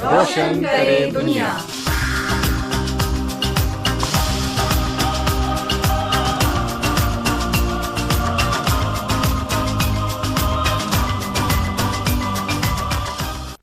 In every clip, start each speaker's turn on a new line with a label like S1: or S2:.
S1: रोशन करे दुनिया।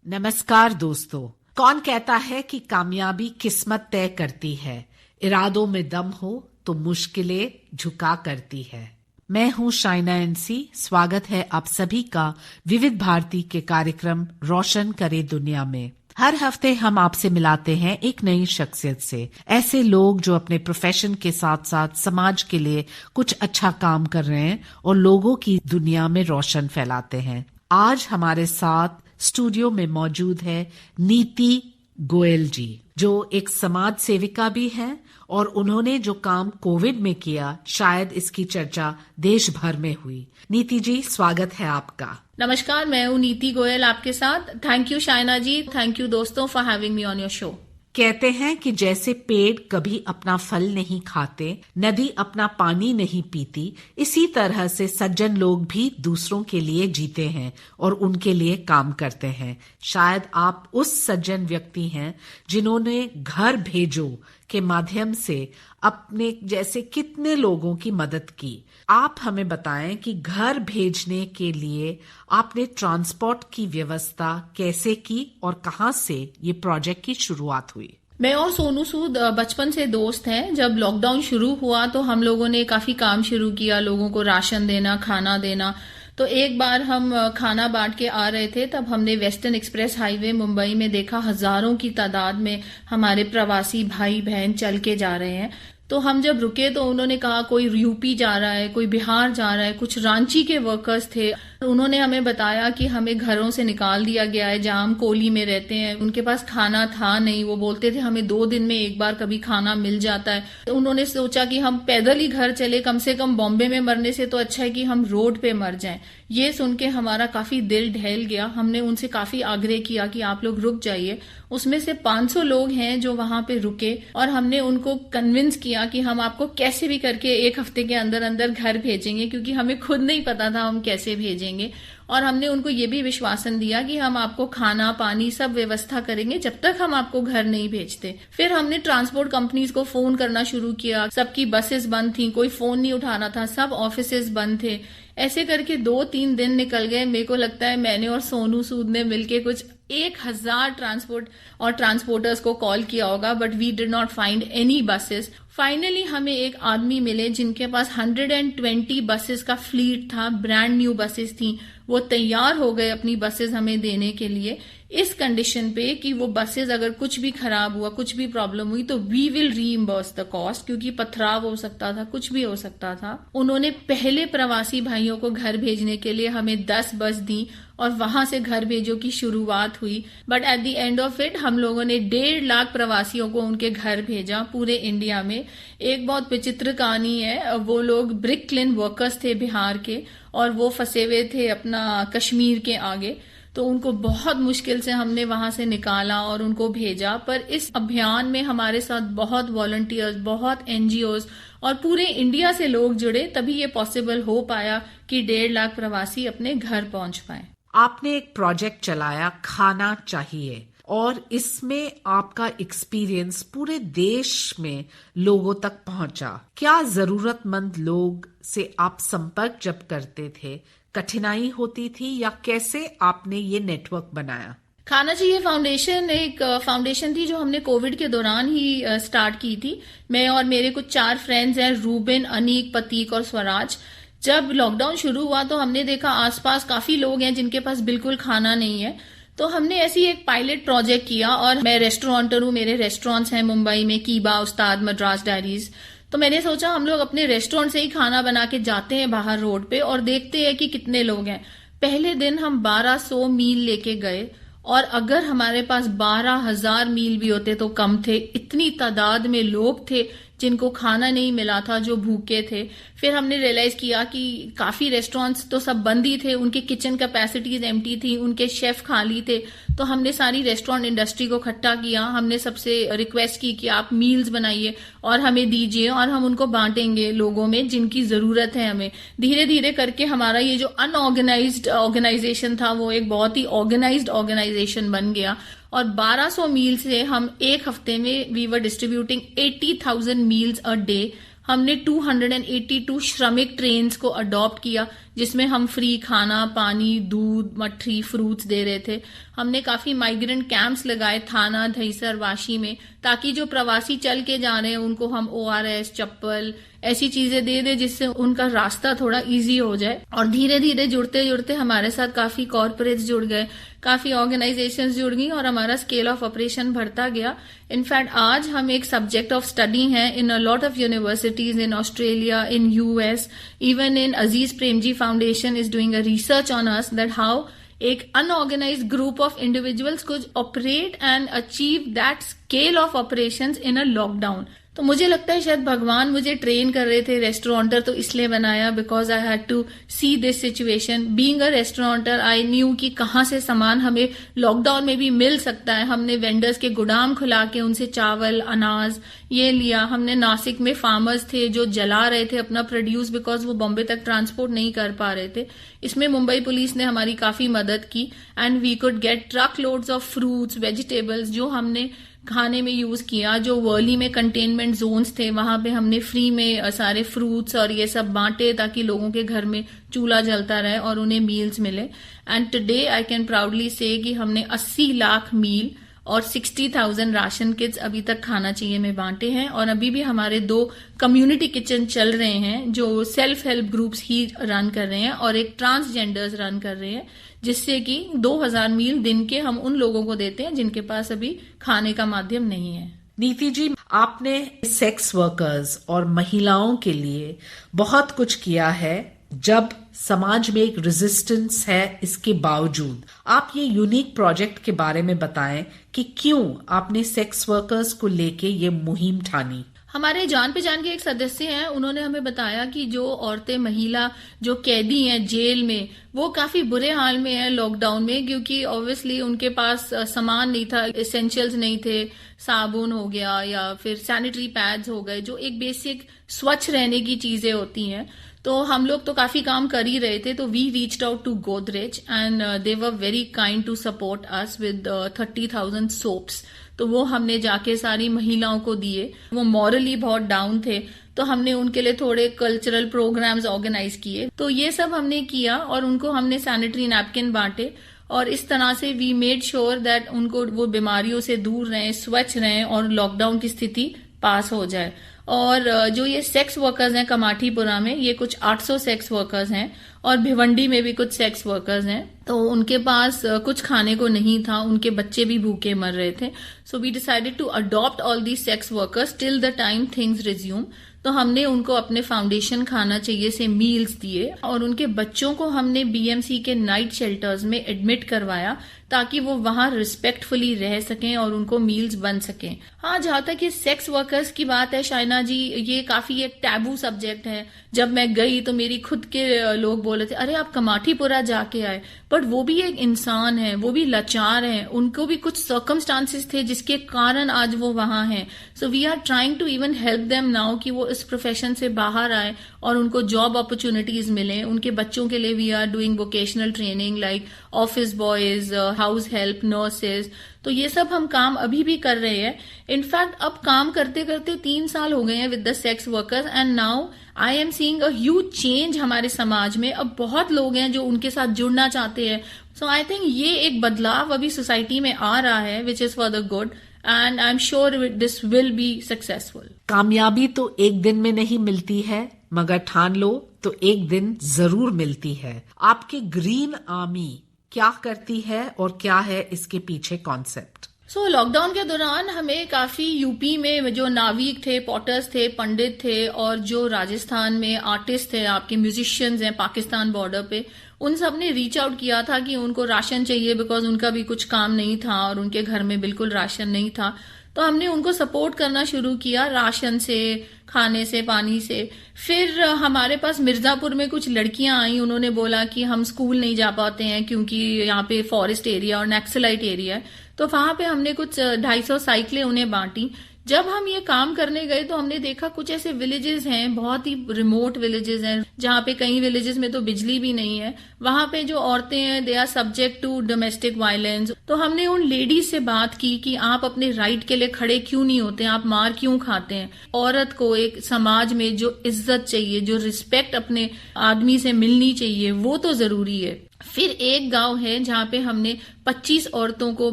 S2: नमस्कार दोस्तों। कौन कहता है कि कामयाबी किस्मत तय करती है, इरादों में दम हो तो मुश्किलें झुका करती है। मैं हूं शाइना एनसी। स्वागत है आप सभी का विविध भारती के कार्यक्रम रोशन करे दुनिया में। हर हफ्ते हम आपसे मिलाते हैं एक नई शख्सियत से, ऐसे लोग जो अपने प्रोफेशन के साथ साथ समाज के लिए कुछ अच्छा काम कर रहे हैं और लोगों की दुनिया में रोशन फैलाते हैं। आज हमारे साथ स्टूडियो में मौजूद है नीति गोयल जी, जो एक समाज सेविका भी हैं और उन्होंने जो काम कोविड में किया, शायद इसकी चर्चा देश भर में हुई। नीति जी, स्वागत है आपका।
S3: नमस्कार, मैं हूँ नीति गोयल आपके साथ। Thank you Shaina ji, thank you दोस्तों for having me on your show.
S2: कहते हैं कि जैसे पेड़ कभी अपना फल नहीं खाते, नदी अपना पानी नहीं पीती, इसी तरह से सज्जन लोग भी दूसरों के लिए जीते हैं और उनके लिए काम करते हैं। शायद आप उस सज्जन व्यक्ति हैं जिन्होंने घर भेजो के माध्यम से अपने जैसे कितने लोगों की मदद की। आप हमें बताएं कि घर भेजने के लिए आपने ट्रांसपोर्ट की व्यवस्था कैसे की और कहां से ये प्रोजेक्ट की शुरुआत हुई।
S3: मैं और सोनू सूद बचपन से दोस्त हैं। जब लॉकडाउन शुरू हुआ तो हम लोगों ने काफी काम शुरू किया, लोगों को राशन देना, खाना देना। तो एक बार हम खाना बांट के आ रहे थे, तब हमने वेस्टर्न एक्सप्रेस हाईवे मुंबई में देखा हजारों की तादाद में हमारे प्रवासी भाई बहन चल के जा रहे हैं। तो हम जब रुके तो उन्होंने कहा कोई यूपी जा रहा है, कोई बिहार जा रहा है, कुछ रांची के वर्कर्स थे। उन्होंने हमें बताया कि हमें घरों से निकाल दिया गया है, जहां हम कोली में रहते हैं। उनके पास खाना था नहीं, वो बोलते थे हमें 2 दिन में एक बार कभी खाना मिल जाता है। तो उन्होंने सोचा कि हम पैदल ही घर चले, कम से कम बॉम्बे में मरने से तो अच्छा है कि हम रोड पे मर जाएं। ये सुन के हमारा काफी दिल दहल गया। हमने उनसे काफी आग्रह किया कि आप लोग रुक जाइए। उसमें से 500 लोग हैं जो वहां पे रुके और हमने उनको कन्विंस किया कि हम आपको कैसे भी करके 1 हफ्ते के अंदर अंदर घर भेजेंगे, क्योंकि हमें खुद नहीं पता था हम कैसे भेजेंगे। और हमने उनको ये भी विश्वासन दिया कि हम आपको खाना पानी सब व्यवस्था करेंगे जब तक हम आपको घर नहीं भेजते। फिर हमने ट्रांसपोर्ट कंपनीज को फोन करना शुरू किया। सबकी बसेस बंद थी, कोई फोन नहीं उठा रहा था, सब ऑफिसेज बंद थे। ऐसे करके 2-3 दिन निकल गए। मेरे को लगता है मैंने और सोनू सूद ने मिलके कुछ 1000 ट्रांसपोर्ट और ट्रांसपोर्टर्स को कॉल किया होगा, but we did not find any buses. Finally हमें एक आदमी मिले जिनके पास 120 बसेस का फ्लीट था, ब्रांड न्यू बसेस थी। वो तैयार हो गए अपनी बसेस हमें देने के लिए, इस कंडीशन पे कि वो बसेस अगर कुछ भी खराब हुआ, कुछ भी प्रॉब्लम हुई तो we will reimburse the cost, क्योंकि पथराव हो सकता था, कुछ भी हो सकता था। उन्होंने पहले प्रवासी भाइयों को घर भेजने के लिए हमें 10 बस दी और वहां से घर भेजो की शुरुआत हुई। But at the end of it हम लोगों ने 1.5 लाख प्रवासियों को उनके घर भेजा पूरे इंडिया में। एक बहुत विचित्र कहानी है। वो लोग ब्रिक क्लिन वर्कर्स थे बिहार के और वो फंसे हुए थे अपना कश्मीर के आगे। तो उनको बहुत मुश्किल से हमने वहां से निकाला और उनको भेजा। पर इस अभियान में हमारे साथ बहुत वॉलंटियर्स, बहुत एनजीओज और पूरे इंडिया से लोग जुड़े, तभी ये पॉसिबल हो पाया कि 1.5 लाख प्रवासी अपने घर पहुंच पाए।
S2: आपने एक प्रोजेक्ट चलाया, खाना चाहिए, और इसमें आपका एक्सपीरियंस पूरे देश में लोगों तक पहुंचा। क्या जरूरतमंद लोग से आप संपर्क जब करते थे कठिनाई होती थी, या कैसे आपने ये नेटवर्क बनाया?
S3: खाना चाहिए फाउंडेशन एक फाउंडेशन थी जो हमने कोविड के दौरान ही स्टार्ट की थी। मैं और मेरे कुछ 4 फ्रेंड्स हैं, रूबिन, अनीक, प्रतीक और स्वराज। जब लॉकडाउन शुरू हुआ तो हमने देखा आसपास काफी लोग हैं जिनके पास बिल्कुल खाना नहीं है। तो हमने ऐसी एक पायलट प्रोजेक्ट किया। और मैं रेस्टोरेंटर हूँ, मेरे रेस्टोरेंट्स हैं मुंबई में, कीबा, उस्ताद, मद्रास डायरीज। तो मैंने सोचा हम लोग अपने रेस्टोरेंट से ही खाना बना के जाते हैं बाहर रोड पे और देखते हैं कि कितने लोग हैं। पहले दिन हम 1200 मील लेके गए और अगर हमारे पास 12,000 मील भी होते तो कम थे। इतनी तादाद में लोग थे जिनको खाना नहीं मिला था, जो भूखे थे। फिर हमने रियलाइज किया कि काफी रेस्टोरेंट्स तो सब बंद ही थे, उनकी किचन कैपेसिटीज एम्प्टी थी, उनके शेफ खाली थे। तो हमने सारी रेस्टोरेंट इंडस्ट्री को इकट्ठा किया, हमने सबसे रिक्वेस्ट की कि आप मील्स बनाइए और हमें दीजिए और हम उनको बांटेंगे लोगों में जिनकी जरूरत है हमें। धीरे धीरे करके हमारा ये जो अनऑर्गेनाइज्ड ऑर्गेनाइजेशन था वो एक बहुत ही ऑर्गेनाइज्ड ऑर्गेनाइजेशन बन गया और 1200 मील से हम एक हफ्ते में we were distributing 80,000 meals a day. हमने 282 श्रमिक ट्रेन्स को अडॉप्ट किया जिसमें हम फ्री खाना, पानी, दूध, मठरी, फ्रूट्स दे रहे थे। हमने काफी माइग्रेंट कैंप्स लगाए थाना, दहिसर, वाशी में, ताकि जो प्रवासी चल के जा रहे हैं उनको हम ORS, चप्पल, ऐसी चीजें दे दे जिससे उनका रास्ता थोड़ा इजी हो जाए। और धीरे धीरे जुड़ते जुड़ते हमारे साथ काफी कॉर्पोरेट्स जुड़ गए, काफी ऑर्गेनाइजेशंस जुड़ गई और हमारा स्केल ऑफ ऑपरेशन बढ़ता गया। इनफैक्ट आज हम एक सब्जेक्ट ऑफ स्टडी हैं in a lot of universities in Australia, in US, even in Azim Premji foundation is doing a research on us that how एक unorganised group of individuals could operate and achieve that scale of operations in a lockdown. तो मुझे लगता है शायद भगवान मुझे train कर रहे थे रेस्टोरेंटर तो इसलिए बनाया, because I had to see this situation. Being a restaurateur I knew कि कहाँ से सामान हमें लॉकडाउन में भी मिल सकता है। हमने वेंडर्स के गोदाम खुला के उनसे चावल, अनाज ये लिया। हमने नासिक में फार्मर्स थे जो जला रहे थे अपना प्रोड्यूस बिकॉज वो बॉम्बे तक ट्रांसपोर्ट नहीं कर पा रहे थे। इसमें मुंबई पुलिस ने हमारी काफी मदद की and we could get truck loads of fruits, vegetables जो हमने खाने में यूज किया। जो वर्ली में कंटेनमेंट जोन्स थे वहां पे हमने फ्री में सारे फ्रूट्स और ये सब बांटे ताकि लोगों के घर में चूल्हा जलता रहे और उन्हें मील्स मिले। And today I can proudly से कि हमने 80 लाख मील और 60,000 राशन किट्स अभी तक खाना चाहिए में बांटे हैं। और अभी भी हमारे 2 कम्युनिटी किचन चल रहे हैं जो सेल्फ हेल्प ग्रुप्स ही रन कर रहे हैं और एक ट्रांसजेंडर्स रन कर रहे हैं, जिससे कि 2000 मील दिन के हम उन लोगों को देते हैं जिनके पास अभी खाने का माध्यम नहीं है।
S2: नीति जी, आपने सेक्स वर्कर्स और महिलाओं के लिए बहुत कुछ किया है जब समाज में एक रेजिस्टेंस है। इसके बावजूद आप ये यूनिक प्रोजेक्ट के बारे में बताएं कि क्यों आपने सेक्स वर्कर्स को लेके ये मुहिम ठानी।
S3: हमारे जान पहचान के एक सदस्य हैं, उन्होंने हमें बताया कि जो औरतें, महिला जो कैदी हैं जेल में, वो काफी बुरे हाल में है लॉकडाउन में, क्योंकि ऑब्वियसली उनके पास सामान नहीं था, एसेंशियल्स नहीं थे, साबुन हो गया या फिर सैनिटरी पैड्स हो गए, जो एक बेसिक स्वच्छ रहने की चीजें होती हैं। तो हम लोग तो काफी काम कर ही रहे थे, तो we reached out to Godrej and they were very kind to support us with 30,000 soaps. तो वो हमने जाके सारी महिलाओं को दिए। वो मॉरली बहुत डाउन थे तो हमने उनके लिए थोड़े कल्चरल प्रोग्राम्स ऑर्गेनाइज किए। तो ये सब हमने किया और उनको हमने सैनिटरी नैपकिन बांटे और इस तरह से वी मेड श्योर दैट उनको वो बीमारियों से दूर रहें, स्वच्छ रहें और लॉकडाउन की स्थिति पास हो जाए। और जो ये सेक्स वर्कर्स हैं कमाठीपुरा में, ये कुछ 800 सेक्स वर्कर्स हैं और भिवंडी में भी कुछ सेक्स वर्कर्स हैं। तो उनके पास कुछ खाने को नहीं था, उनके बच्चे भी भूखे मर रहे थे। So we decided to adopt all these sex workers till the time things resume. तो हमने उनको अपने फाउंडेशन खाना चाहिए से मील्स दिए और उनके बच्चों को हमने BMC के नाइट शेल्टर्स में एडमिट करवाया ताकि वो वहां रिस्पेक्टफुली रह सकें और उनको मील्स बन सकें। हाँ, जहां तक ये सेक्स वर्कर्स की बात है शाइना जी, ये काफी एक टैबू सब्जेक्ट है। जब मैं गई तो मेरी खुद के लोग बोले थे, अरे आप कमाठीपुरा जाके आए, बट वो भी एक इंसान है, वो भी लाचार है, उनको भी कुछ सर्कमस्टांसेस थे जिसके कारण आज वो वहां हैं। So we are trying to even help them now कि वो इस प्रोफेशन से बाहर आए और उनको जॉब अपॉर्चुनिटीज मिले। उनके बच्चों के लिए we are doing vocational training like office boys, house help, nurses. तो ये सब हम काम अभी भी कर रहे हैं। इनफैक्ट अब काम करते करते 3 साल हो गए हैं with the sex workers and now I am seeing a huge change हमारे समाज में। अब बहुत लोग हैं जो उनके साथ जुड़ना चाहते हैं। सो आई थिंक ये एक बदलाव अभी सोसाइटी में आ रहा है which is for the good and I am sure this will be successful.
S2: कामयाबी तो एक दिन में नहीं मिलती है, मगर ठान लो तो एक दिन जरूर मिलती है। आपकी ग्रीन आर्मी क्या करती है और क्या है इसके पीछे कॉन्सेप्ट?
S3: लॉकडाउन के दौरान हमें काफी यूपी में जो नाविक थे, पॉटर्स थे, पंडित थे और जो राजस्थान में आर्टिस्ट थे, आपके म्यूजिशियंस हैं पाकिस्तान बॉर्डर पे, उन सब ने रीच आउट किया था कि उनको राशन चाहिए बिकॉज उनका भी कुछ काम नहीं था और उनके घर में बिल्कुल राशन नहीं था। तो हमने उनको सपोर्ट करना शुरू किया, राशन से, खाने से, पानी से। फिर हमारे पास मिर्जापुर में कुछ लड़कियां आई, उन्होंने बोला कि हम स्कूल नहीं जा पाते हैं क्योंकि यहाँ पे फॉरेस्ट एरिया और नक्सलाइट एरिया है। तो वहां पे हमने कुछ 250 साइकिलें उन्हें बांटी। जब हम ये काम करने गए तो हमने देखा कुछ ऐसे विलेजेस हैं, बहुत ही रिमोट विलेजेस हैं, जहाँ पे कई विलेजेस में तो बिजली भी नहीं है। वहां पे जो औरतें हैं they are subject to domestic violence. तो हमने उन लेडीज से बात की कि आप अपने राइट के लिए खड़े क्यों नहीं होते, आप मार क्यों खाते हैं। औरत को एक समाज में जो इज्जत चाहिए, जो रिस्पेक्ट अपने आदमी से मिलनी चाहिए, वो तो जरूरी है। फिर एक गांव है जहां पे हमने 25 औरतों को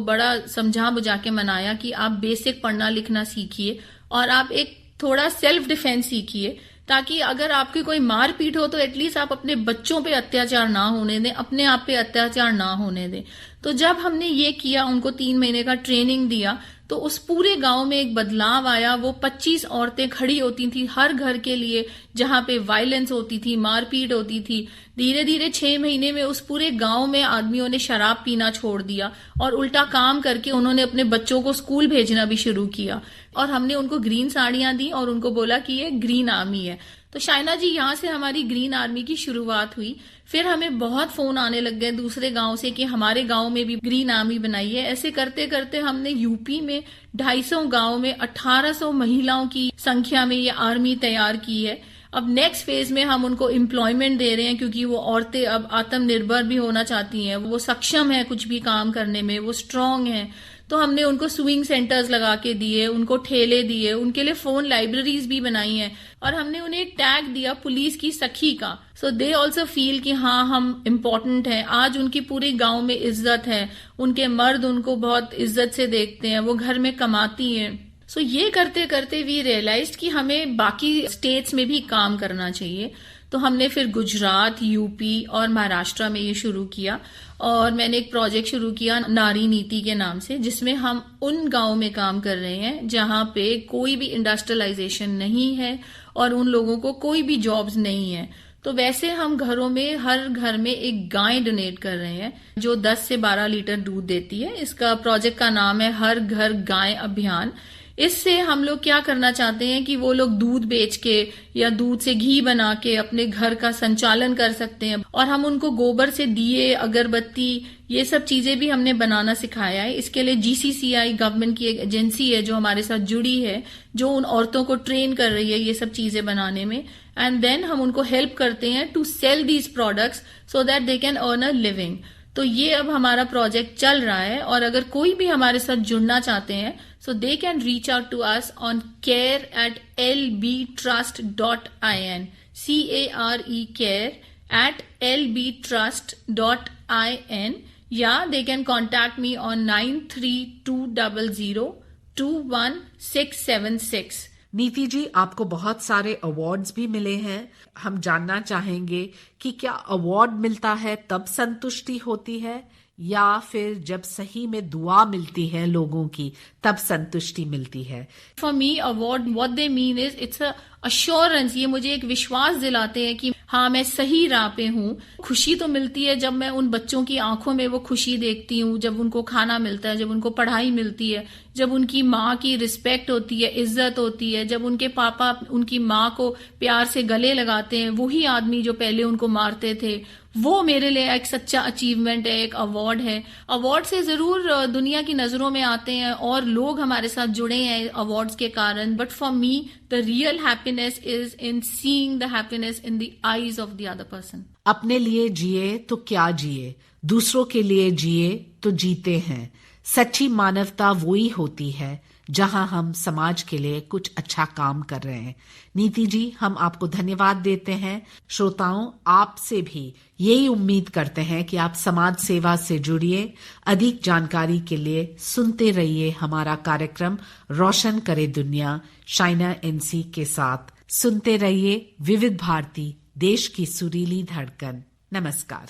S3: बड़ा समझा बुझा के मनाया कि आप बेसिक पढ़ना लिखना सीखिए और आप एक थोड़ा सेल्फ डिफेंस सीखिए, ताकि अगर आपकी कोई मारपीट हो तो एटलीस्ट आप अपने बच्चों पे अत्याचार ना होने दें, अपने आप पे अत्याचार ना होने दें। तो जब हमने ये किया, उनको 3 महीने का ट्रेनिंग दिया, तो उस पूरे गांव में एक बदलाव आया। वो 25 औरतें खड़ी होती थी हर घर के लिए जहां पे वायलेंस होती थी, मारपीट होती थी। धीरे धीरे 6 महीने में उस पूरे गांव में आदमियों ने शराब पीना छोड़ दिया और उल्टा काम करके उन्होंने अपने बच्चों को स्कूल भेजना भी शुरू किया। और हमने उनको ग्रीन साड़ियां दी और उनको बोला कि ये ग्रीन आर्मी है। तो शाइना जी, यहाँ से हमारी ग्रीन आर्मी की शुरुआत हुई। फिर हमें बहुत फोन आने लग गए दूसरे गांव से कि हमारे गांव में भी ग्रीन आर्मी बनाई है। ऐसे करते करते हमने यूपी में 250 गांव में 1800 महिलाओं की संख्या में ये आर्मी तैयार की है। अब नेक्स्ट फेज में हम उनको एम्प्लॉयमेंट दे रहे हैं, क्योंकि वो औरतें अब आत्मनिर्भर भी होना चाहती हैं, वो सक्षम है कुछ भी काम करने में, वो स्ट्रांग है। तो हमने उनको स्विंग सेंटर्स लगा के दिए, उनको ठेले दिए, उनके लिए फोन लाइब्रेरीज भी बनाई हैं और हमने उन्हें एक टैग दिया पुलिस की सखी का। सो दे ऑल्सो फील कि हाँ, हम इम्पोर्टेंट हैं। आज उनकी पूरी गांव में इज्जत है, उनके मर्द उनको बहुत इज्जत से देखते हैं, वो घर में कमाती हैं। सो ये करते करते वी रियलाइज्ड कि हमें बाकी स्टेट्स में भी काम करना चाहिए। तो हमने फिर गुजरात, यूपी और महाराष्ट्र में ये शुरू किया और मैंने एक प्रोजेक्ट शुरू किया नारी नीति के नाम से, जिसमें हम उन गांव में काम कर रहे हैं जहां पे कोई भी इंडस्ट्रियलाइजेशन नहीं है और उन लोगों को कोई भी जॉब्स नहीं है। तो वैसे हम घरों में हर घर में एक गाय डोनेट कर रहे हैं जो 10 से 12 लीटर दूध देती है। इसका प्रोजेक्ट का नाम है हर घर गाय अभियान। इससे हम लोग क्या करना चाहते हैं कि वो लोग दूध बेच के या दूध से घी बना के अपने घर का संचालन कर सकते हैं और हम उनको गोबर से दिए, अगरबत्ती, ये सब चीजें भी हमने बनाना सिखाया है। इसके लिए GCCI गवर्नमेंट की एक एजेंसी है जो हमारे साथ जुड़ी है, जो उन औरतों को ट्रेन कर रही है ये सब चीजें बनाने में। एंड देन हम उनको हेल्प करते हैं to sell these products so that they can earn a living. तो ये अब हमारा प्रोजेक्ट चल रहा है और अगर कोई भी हमारे साथ जुड़ना चाहते हैं so they can reach out to us on care@lbtrust.in, CARE care@lbtrust.in, या they can contact me on 9320021676।
S2: नीति जी, आपको बहुत सारे अवार्ड्स भी मिले हैं। हम जानना चाहेंगे कि क्या अवार्ड मिलता है तब संतुष्टि होती है या फिर जब सही में दुआ मिलती है लोगों की तब संतुष्टि मिलती है?
S3: For me award what they mean is it's a assurance. ये मुझे एक विश्वास दिलाते हैं कि हाँ, मैं सही राह पे हूँ। खुशी तो मिलती है जब मैं उन बच्चों की आंखों में वो खुशी देखती हूँ, जब उनको खाना मिलता है, जब उनको पढ़ाई मिलती है, जब उनकी माँ की रिस्पेक्ट होती है, इज्जत होती है, जब उनके पापा उनकी माँ को प्यार से गले लगाते हैं, वही आदमी जो पहले उनको मारते थे। वो मेरे लिए एक सच्चा अचीवमेंट है, एक अवार्ड है। अवार्ड से जरूर दुनिया की नजरों में आते हैं और लोग हमारे साथ जुड़े हैं अवार्ड्स के कारण, but for me the real happiness is in seeing the happiness in the eyes of the other person.
S2: अपने लिए जिए तो क्या जिए, दूसरों के लिए जिए तो जीते हैं। सच्ची मानवता वही होती है जहां हम समाज के लिए कुछ अच्छा काम कर रहे हैं। नीति जी, हम आपको धन्यवाद देते हैं। श्रोताओं, आपसे भी यही उम्मीद करते हैं कि आप समाज सेवा से जुड़िए। अधिक जानकारी के लिए सुनते रहिए हमारा कार्यक्रम रोशन करे दुनिया शाइना NC के साथ। सुनते रहिए विविध भारती, देश की सुरीली धड़कन। नमस्कार।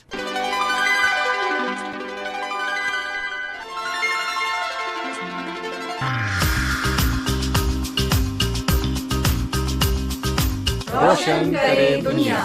S1: रोशन करे दुनिया।